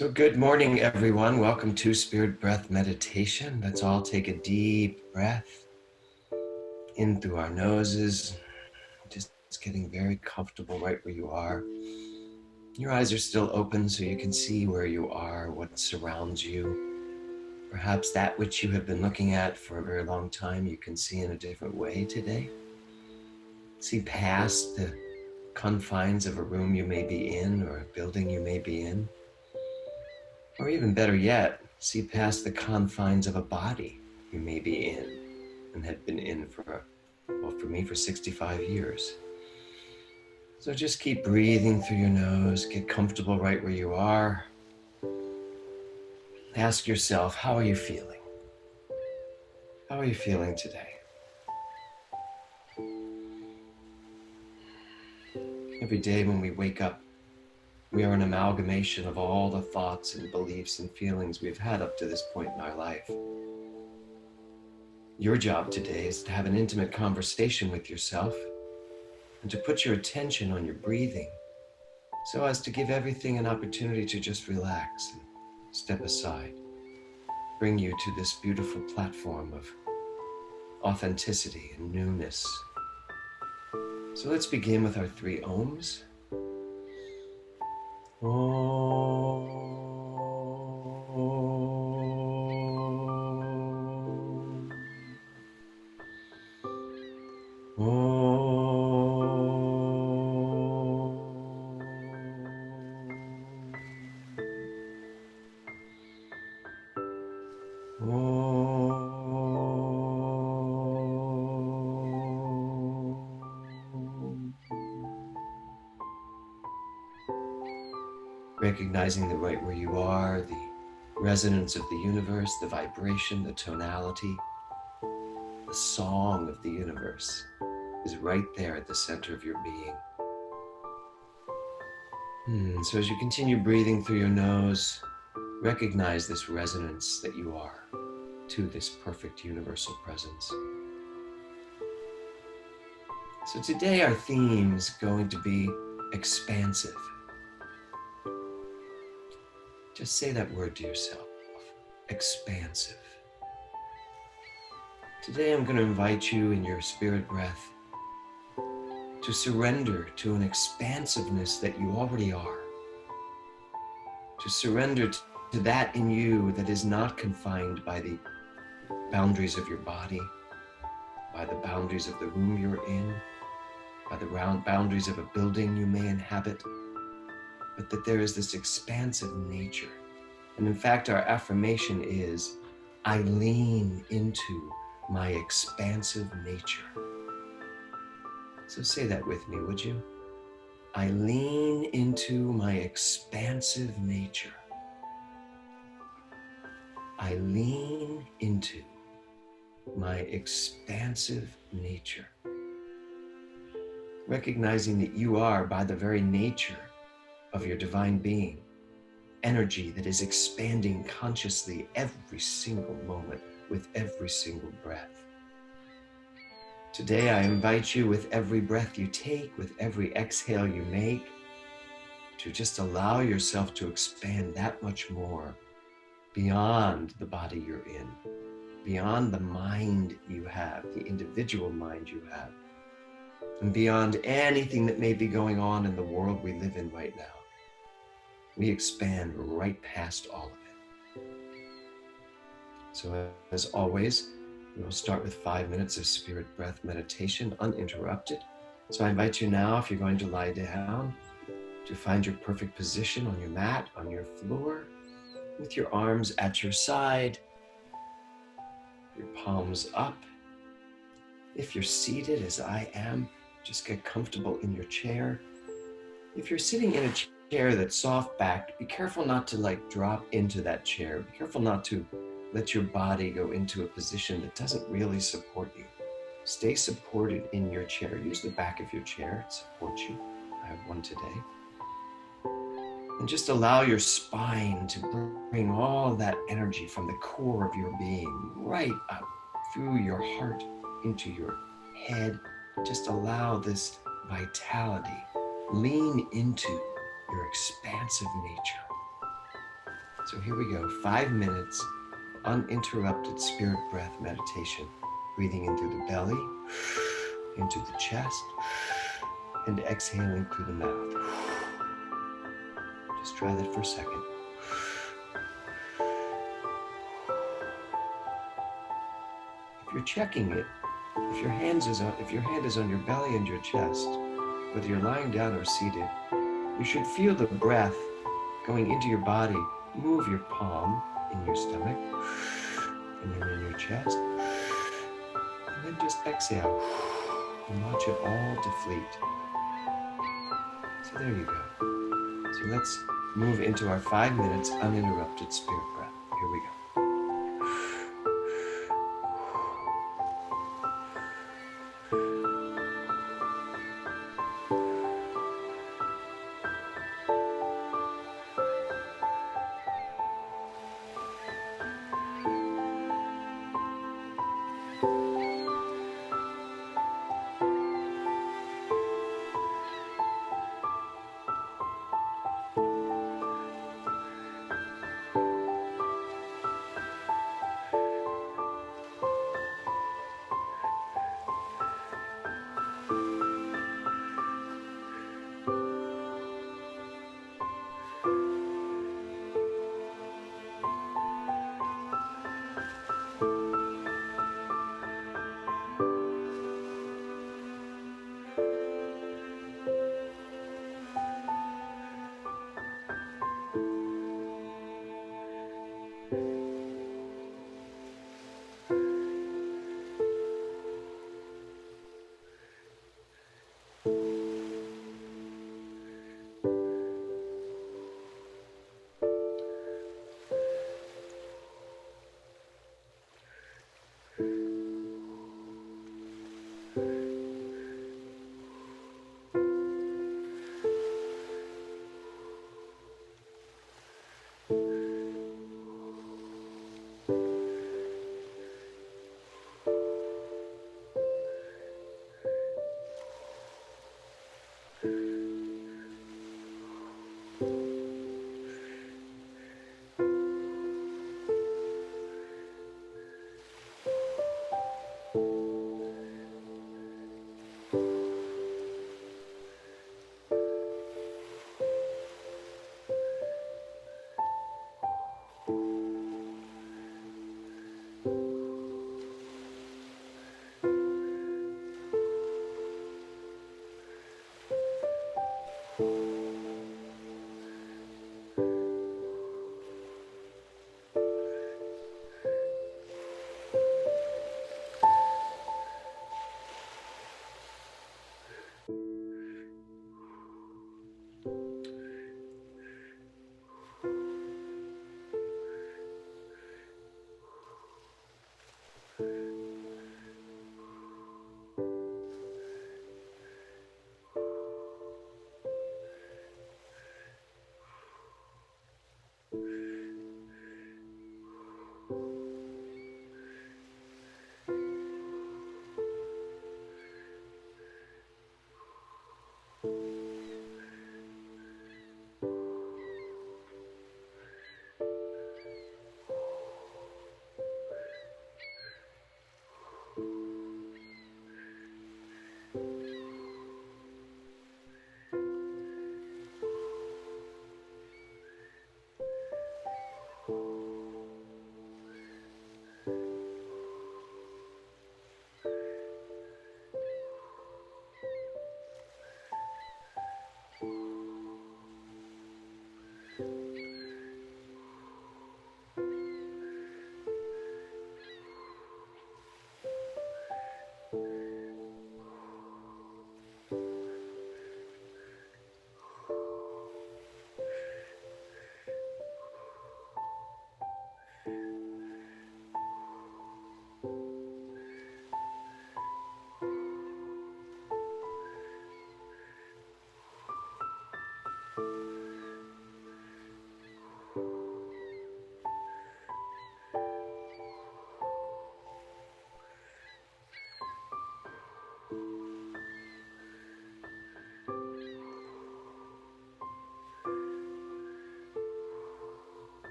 So good morning, everyone. Welcome to Spirit Breath Meditation. Let's all take a deep breath in through our noses, just getting very comfortable right where you are. Your eyes are still open so you can see where you are, what surrounds you. Perhaps that which you have been looking at for a very long time, you can see in a different way today. See past the confines of a room you may be in or a building you may be in. Or even better yet, see past the confines of a body you may be in and have been in for me, for 65 years. So just keep breathing through your nose, get comfortable right where you are. Ask yourself, how are you feeling? How are you feeling today? Every day when we wake up, we are an amalgamation of all the thoughts and beliefs and feelings we've had up to this point in our life. Your job today is to have an intimate conversation with yourself and to put your attention on your breathing so as to give everything an opportunity to just relax and step aside, bring you to this beautiful platform of authenticity and newness. So let's begin with our 3 ohms. Recognizing that right where you are, the resonance of the universe, the vibration, the tonality, the song of the universe is right there at the center of your being. So as you continue breathing through your nose, recognize this resonance that you are to this perfect universal presence. So today our theme is going to be expansive. Just say that word to yourself, expansive. Today I'm going to invite you in your spirit breath to surrender to an expansiveness that you already are. To surrender to that in you that is not confined by the boundaries of your body, by the boundaries of the room you're in, by the boundaries of a building you may inhabit, but that there is this expansive nature. And in fact, our affirmation is, I lean into my expansive nature. So say that with me, would you? I lean into my expansive nature. I lean into my expansive nature. Recognizing that you are, by the very nature of your divine being, energy that is expanding consciously every single moment with every single breath. Today, I invite you with every breath you take, with every exhale you make, to just allow yourself to expand that much more beyond the body you're in, beyond the mind you have, the individual mind you have, and beyond anything that may be going on in the world we live in right now. We expand right past all of it. So as always, we will start with 5 minutes of spirit breath meditation uninterrupted. So I invite you now, if you're going to lie down, to find your perfect position on your mat, on your floor, with your arms at your side, your palms up. If you're seated, as I am, just get comfortable in your chair. If you're sitting in a chair that's soft-backed, be careful not to drop into that chair. Be careful not to let your body go into a position that doesn't really support you. Stay supported in your chair. Use the back of your chair to support you. I have one today. And just allow your spine to bring all that energy from the core of your being right up through your heart into your head. Just allow this vitality. Lean into your expansive nature. So here we go, 5 minutes, uninterrupted spirit breath meditation. Breathing in through the belly, into the chest, and exhaling through the mouth. Just try that for a second. If you're checking it, if your hand is on your belly and your chest, whether you're lying down or seated, you should feel the breath going into your body. Move your palm in your stomach, and then in your chest, and then just exhale and watch it all deplete. So there you go. So let's move into our 5 minutes uninterrupted spirit breath. Here we go.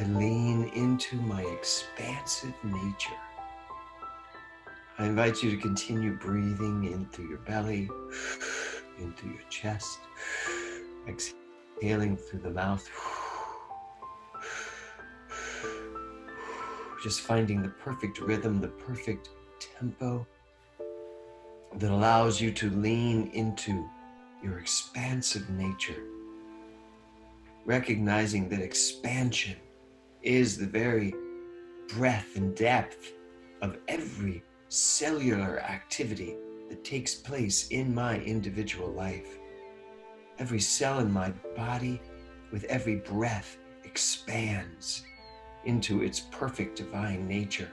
I lean into my expansive nature. I invite you to continue breathing in through your belly, in through your chest, exhaling through the mouth. Just finding the perfect rhythm, the perfect tempo that allows you to lean into your expansive nature, recognizing that expansion is the very breadth and depth of every cellular activity that takes place in my individual life. Every cell in my body, with every breath, expands into its perfect divine nature.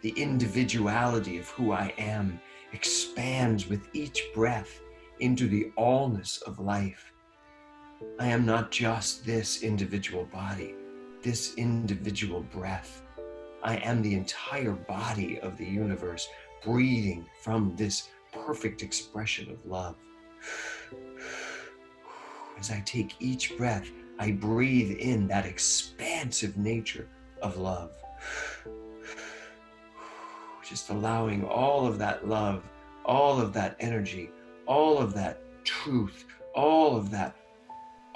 The individuality of who I am expands with each breath into the allness of life. I am not just this individual body, this individual breath. I am the entire body of the universe, breathing from this perfect expression of love. As I take each breath, I breathe in that expansive nature of love. Just allowing all of that love, all of that energy, all of that truth, all of that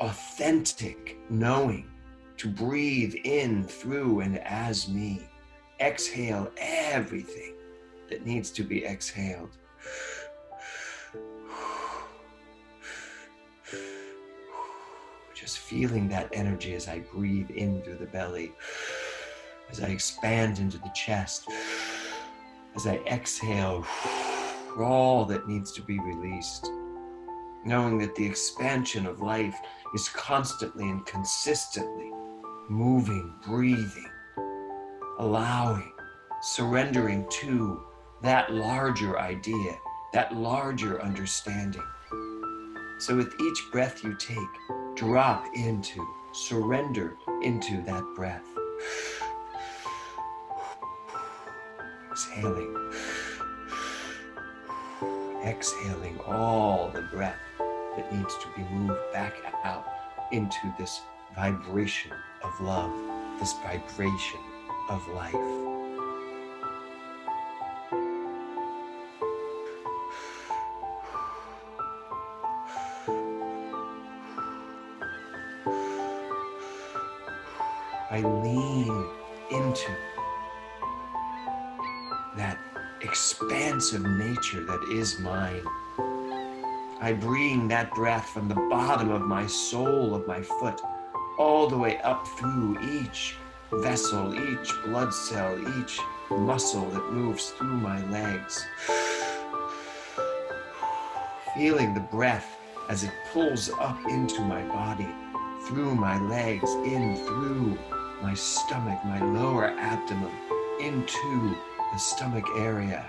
authentic knowing to breathe in through and as me. Exhale everything that needs to be exhaled. Just feeling that energy as I breathe in through the belly, as I expand into the chest, as I exhale all that needs to be released, knowing that the expansion of life is constantly and consistently moving, breathing, allowing, surrendering to that larger idea, that larger understanding. So with each breath you take, drop into, surrender into that breath. Exhaling. Exhaling all the breath that needs to be moved back out into this vibration of love, this vibration of life. I lean into that expansive nature that is mine. I bring that breath from the bottom of my sole of my foot all the way up through each vessel, each blood cell, each muscle that moves through my legs. Feeling the breath as it pulls up into my body, through my legs, in through my stomach, my lower abdomen, into the stomach area.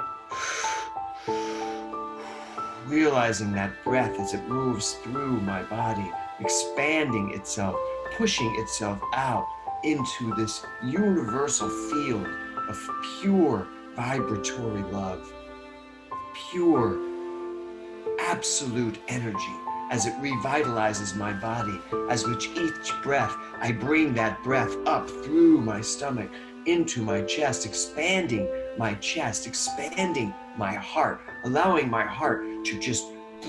Realizing that breath as it moves through my body, expanding itself, pushing itself out into this universal field of pure vibratory love, pure absolute energy as it revitalizes my body, as with each breath, I bring that breath up through my stomach, into my chest, expanding my chest, expanding my heart, allowing my heart to just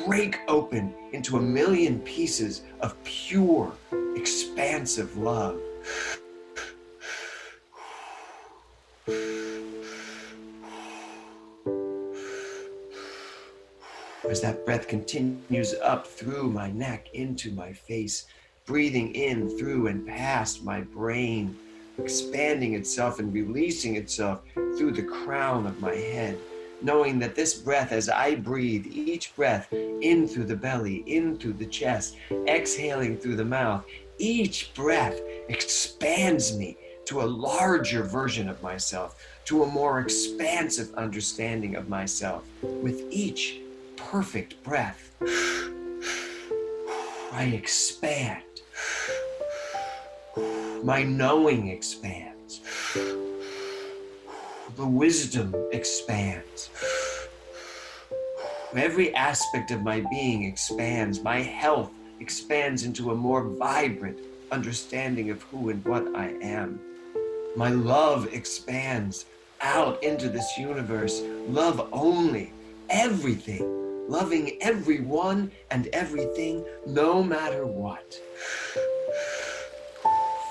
break open into a million pieces of pure, expansive love. As that breath continues up through my neck, into my face, breathing in through and past my brain, expanding itself and releasing itself through the crown of my head, knowing that this breath, as I breathe, each breath in through the belly, in through the chest, exhaling through the mouth, each breath expands me to a larger version of myself, to a more expansive understanding of myself. With each perfect breath, I expand. My knowing expands. The wisdom expands. Every aspect of my being expands. My health expands into a more vibrant, understanding of who and what I am. My love expands out into this universe. Love only, everything, loving everyone and everything, no matter what.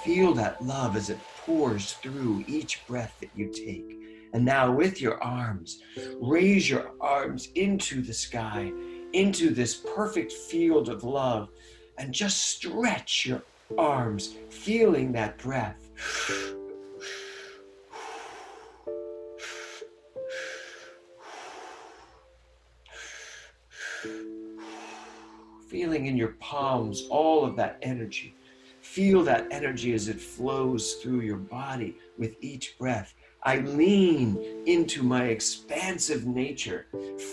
Feel that love as it pours through each breath that you take. And now with your arms, raise your arms into the sky, into this perfect field of love, and just stretch your arms, feeling that breath. Feeling in your palms all of that energy. Feel that energy as it flows through your body with each breath. I lean into my expansive nature.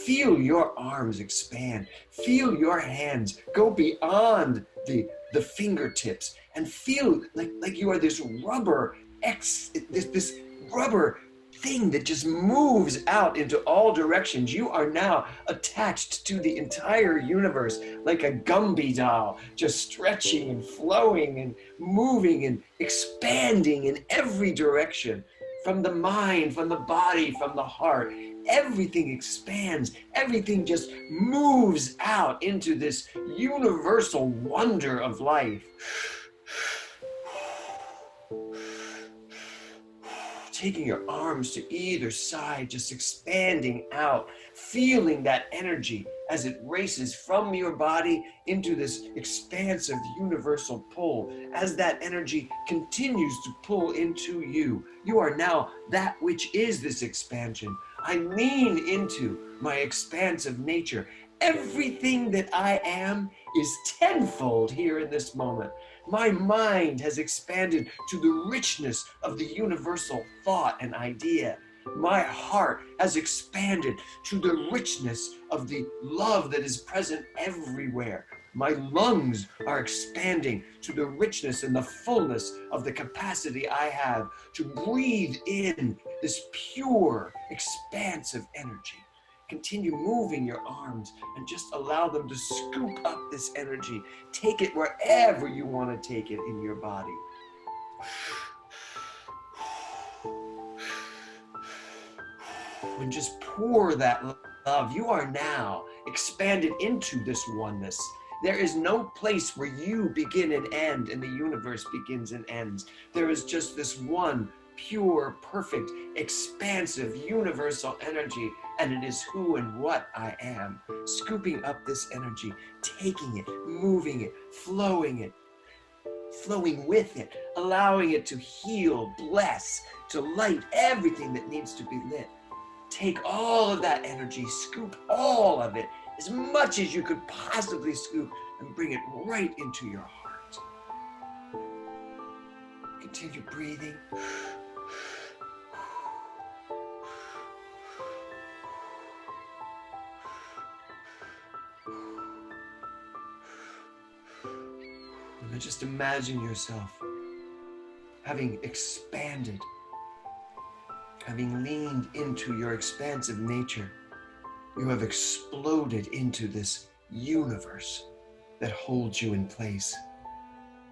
Feel your arms expand. Feel your hands go beyond the fingertips and feel like you are this rubber this rubber thing that just moves out into all directions. You are now attached to the entire universe like a Gumby doll, just stretching and flowing and moving and expanding in every direction. From the mind, from the body, from the heart, everything expands. Everything just moves out into this universal wonder of life. Taking your arms to either side, just expanding out, feeling that energy as it races from your body into this expansive universal pull. As that energy continues to pull into you, you are now that which is this expansion. I lean into my expansive nature. Everything that I am is tenfold here in this moment. My mind has expanded to the richness of the universal thought and idea. My heart has expanded to the richness of the love that is present everywhere. My lungs are expanding to the richness and the fullness of the capacity I have to breathe in this pure, expansive energy. Continue moving your arms and just allow them to scoop up this energy. Take it wherever you want to take it in your body. And just pour that love. You are now expanded into this oneness. There is no place where you begin and end and the universe begins and ends. There is just this one pure, perfect, expansive, universal energy, and it is who and what I am. Scooping up this energy, taking it, moving it, flowing with it, allowing it to heal, bless, to light everything that needs to be lit. Take all of that energy, scoop all of it, as much as you could possibly scoop, and bring it right into your heart. Continue breathing. And just imagine yourself having expanded, having leaned into your expansive nature. You have exploded into this universe that holds you in place.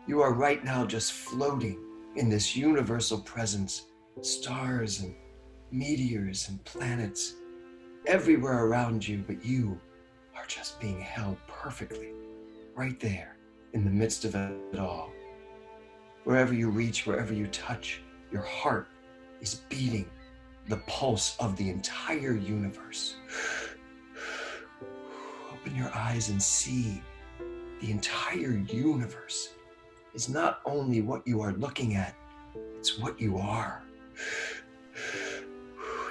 You are right now just floating in this universal presence. Stars and meteors and planets everywhere around you, but you are just being held perfectly right there in the midst of it all. Wherever you reach, wherever you touch, your heart is beating the pulse of the entire universe. Open your eyes and see the entire universe is not only what you are looking at, it's what you are.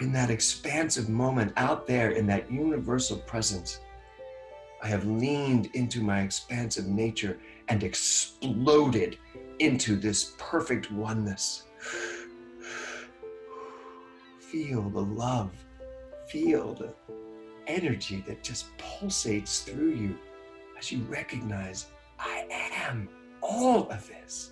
In that expansive moment out there in that universal presence, I have leaned into my expansive nature and exploded into this perfect oneness. Feel the love, feel the energy that just pulsates through you as you recognize, I am all of this.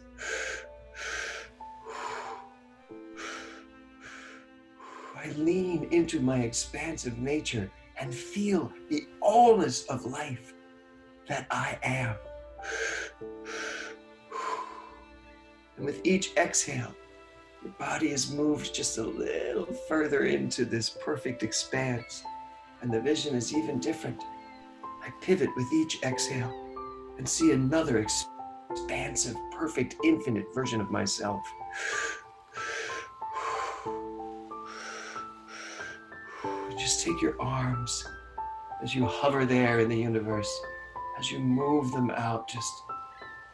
I lean into my expansive nature and feel the allness of life that I am. And with each exhale, your body is moved just a little further into this perfect expanse. And the vision is even different. I pivot with each exhale and see another expansive, perfect, infinite version of myself. Just take your arms as you hover there in the universe, as you move them out, just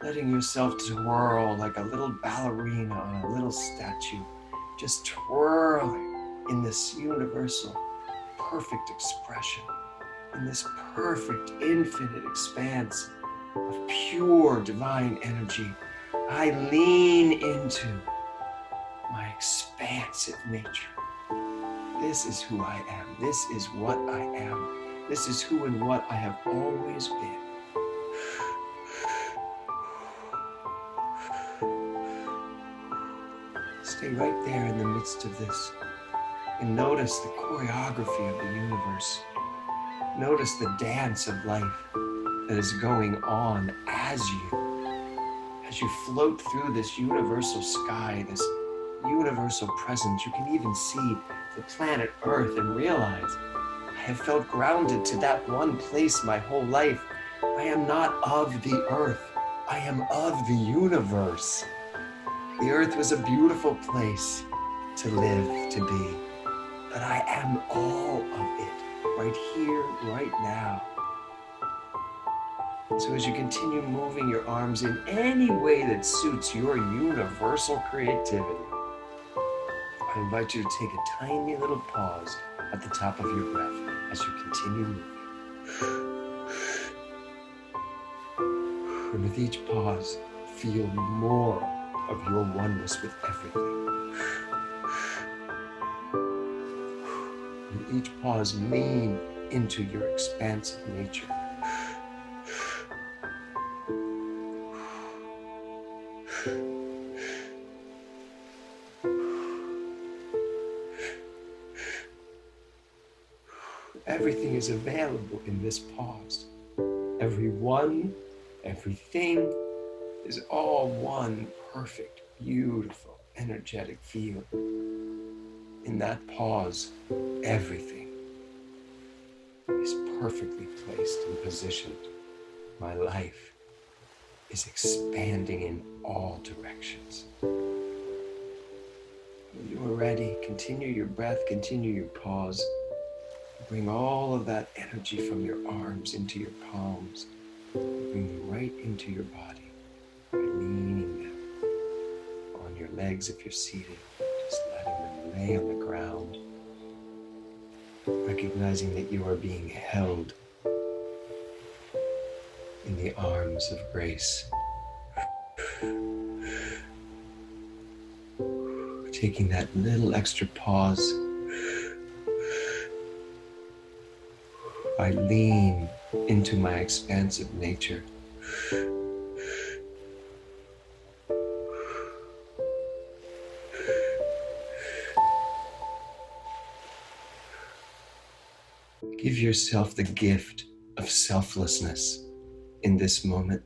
letting yourself twirl like a little ballerina on a little statue, just twirling in this universal perfect expression, in this perfect infinite expanse of pure divine energy. I lean into my expansive nature. This is who I am. This is what I am. This is who and what I have always been. Stay right there in the midst of this and notice the choreography of the universe. Notice the dance of life that is going on as you float through this universal sky, this universal presence. You can even see the planet Earth and realize I have felt grounded to that one place my whole life. I am not of the Earth. I am of the universe. The Earth was a beautiful place to live, to be, but I am all of it, right here, right now. So as you continue moving your arms in any way that suits your universal creativity, I invite you to take a tiny little pause at the top of your breath as you continue moving. And with each pause, feel more of your oneness with everything. With each pause, lean into your expansive nature. Everything is available in this pause. Everyone, everything is all one perfect, beautiful, energetic field. In that pause, everything is perfectly placed and positioned. My life is expanding in all directions. When you are ready, continue your breath, continue your pause. Bring all of that energy from your arms into your palms. Bring them right into your body by leaning them on your legs if you're seated, just letting them lay on the ground, recognizing that you are being held in the arms of grace. Taking that little extra pause, I lean into my expansive nature. Give yourself the gift of selflessness in this moment.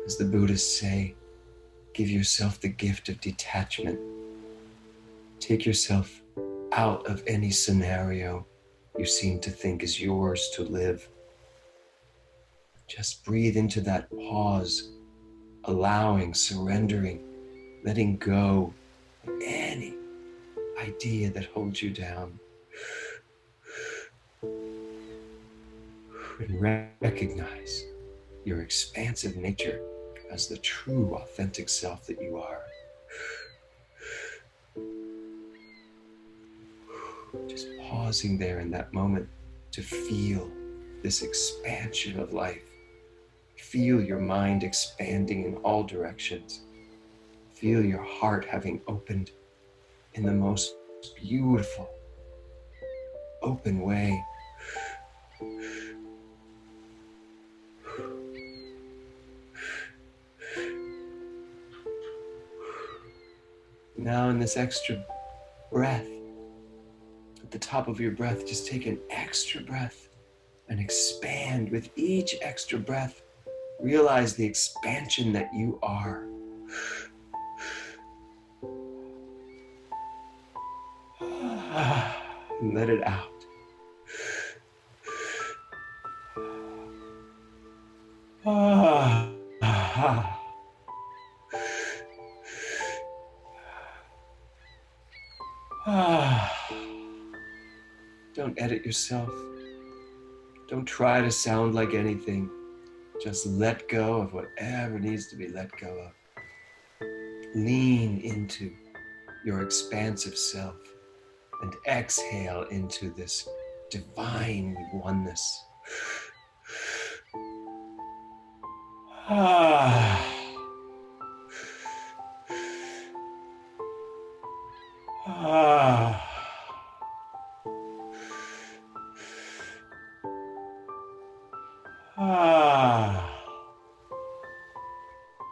As the Buddhists say, give yourself the gift of detachment. Take yourself out of any scenario you seem to think is yours to live. Just breathe into that pause, allowing, surrendering, letting go of any idea that holds you down. And recognize your expansive nature as the true, authentic self that you are. Just pausing there in that moment to feel this expansion of life. Feel your mind expanding in all directions. Feel your heart having opened in the most beautiful, open way. Now in this extra breath, at the top of your breath, just take an extra breath and expand with each extra breath. Realize the expansion that you are. And let it out. Don't edit yourself. Don't try to sound like anything. Just let go of whatever needs to be let go of. Lean into your expansive self and exhale into this divine oneness.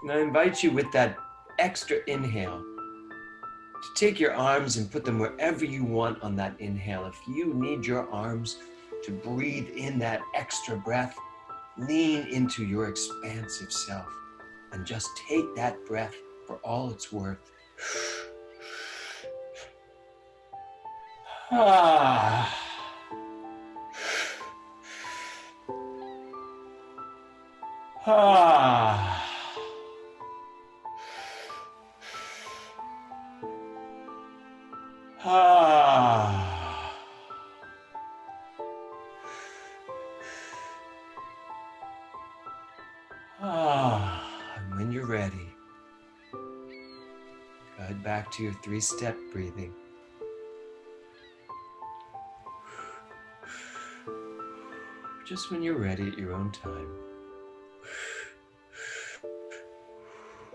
And I invite you with that extra inhale to take your arms and put them wherever you want on that inhale. If you need your arms to breathe in that extra breath, lean into your expansive self and just take that breath for all it's worth. And when you're ready, head back to your 3-step breathing. Just when you're ready at your own time,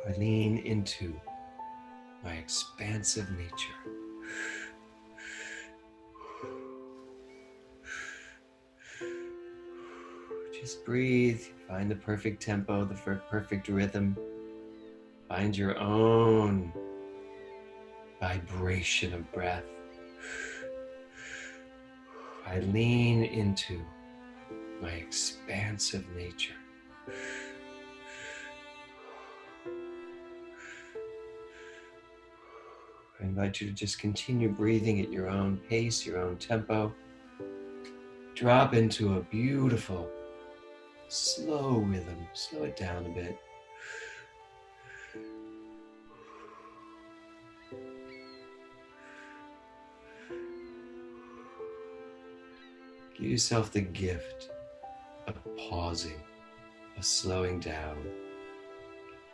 I lean into my expansive nature. Just breathe, find the perfect tempo, the perfect rhythm. Find your own vibration of breath. I lean into my expansive nature. I invite you to just continue breathing at your own pace, your own tempo. Drop into a beautiful, slow rhythm. Slow it down a bit. Give yourself the gift of pausing, of slowing down,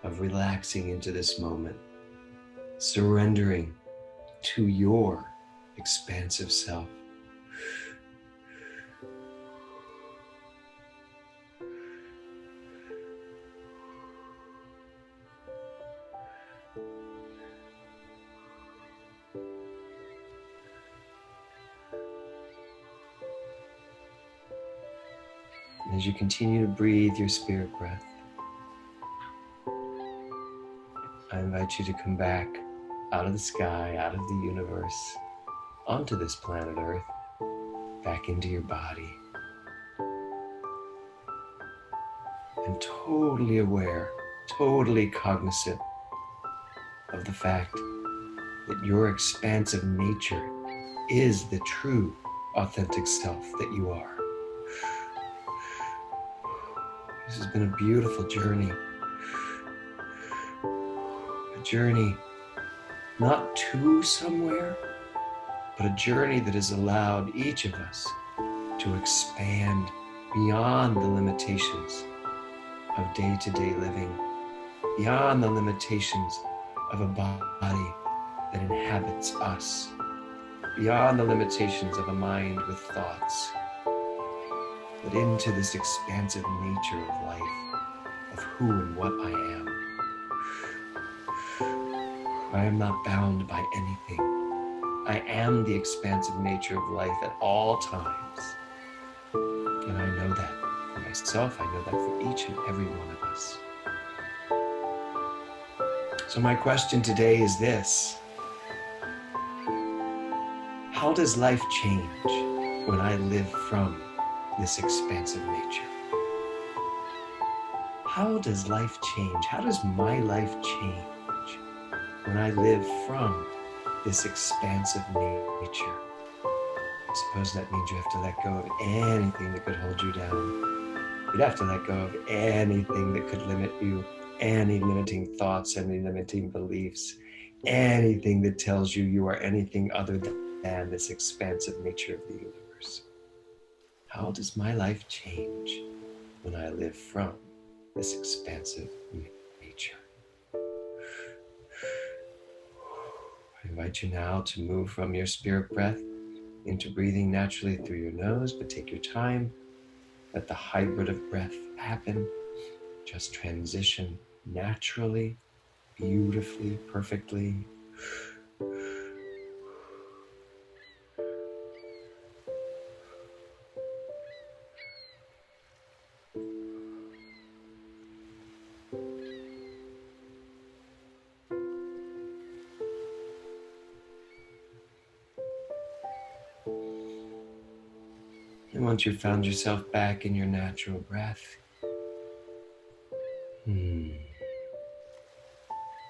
of relaxing into this moment, surrendering to your expansive self. And as you continue to breathe your spirit breath, I invite you to come back out of the sky, out of the universe, onto this planet Earth, back into your body. And totally aware, totally cognizant of the fact that your expansive nature is the true, authentic self that you are. This has been a beautiful journey. A journey not to somewhere, but a journey that has allowed each of us to expand beyond the limitations of day-to-day living, beyond the limitations of a body that inhabits us, beyond the limitations of a mind with thoughts, but into this expansive nature of life, of who and what I am. I am not bound by anything. I am the expansive nature of life at all times. And I know that for myself, I know that for each and every one of us. So my question today is this: how does life change when I live from this expansive nature? How does life change? How does my life change when I live from this expansive nature? Suppose that means you have to let go of anything that could hold you down. You'd have to let go of anything that could limit you, any limiting thoughts, any limiting beliefs, anything that tells you you are anything other than this expansive nature of the universe. How does my life change when I live from this expansive nature? I invite you now to move from your spirit breath into breathing naturally through your nose, but take your time. Let the hybrid of breath happen. Just transition naturally, beautifully, perfectly. And once you've found yourself back in your natural breath,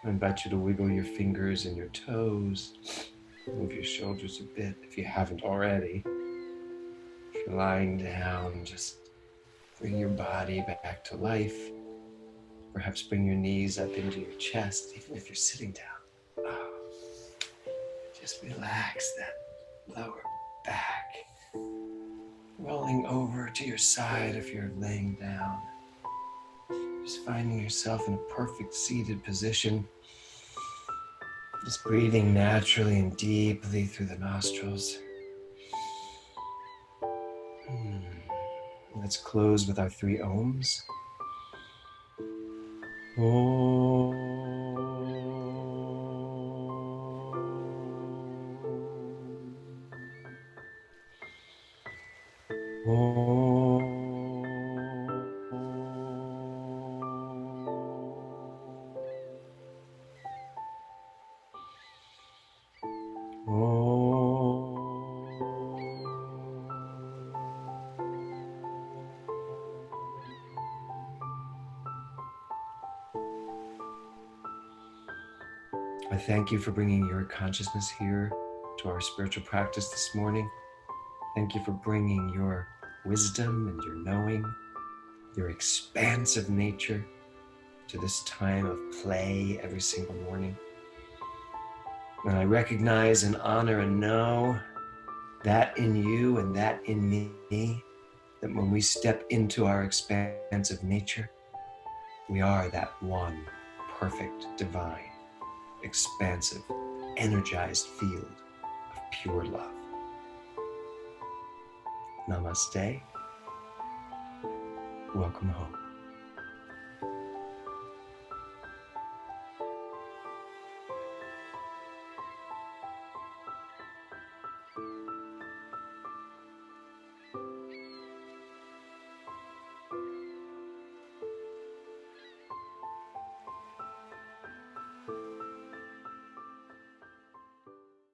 I invite you to wiggle your fingers and your toes, move your shoulders a bit if you haven't already. If you're lying down, just bring your body back to life. Perhaps bring your knees up into your chest, even if you're sitting down. Just relax that lower back, rolling over to your side if you're laying down. Just finding yourself in a perfect seated position. Just breathing naturally and deeply through the nostrils. Let's close with our 3 ohms. Om. I thank you for bringing your consciousness here to our spiritual practice this morning. Thank you for bringing your wisdom and your knowing, your expansive nature to this time of play every single morning. And I recognize and honor and know that in you and that in me, that when we step into our expansive nature, we are that one perfect, divine, expansive, energized field of pure love. Namaste. Welcome home.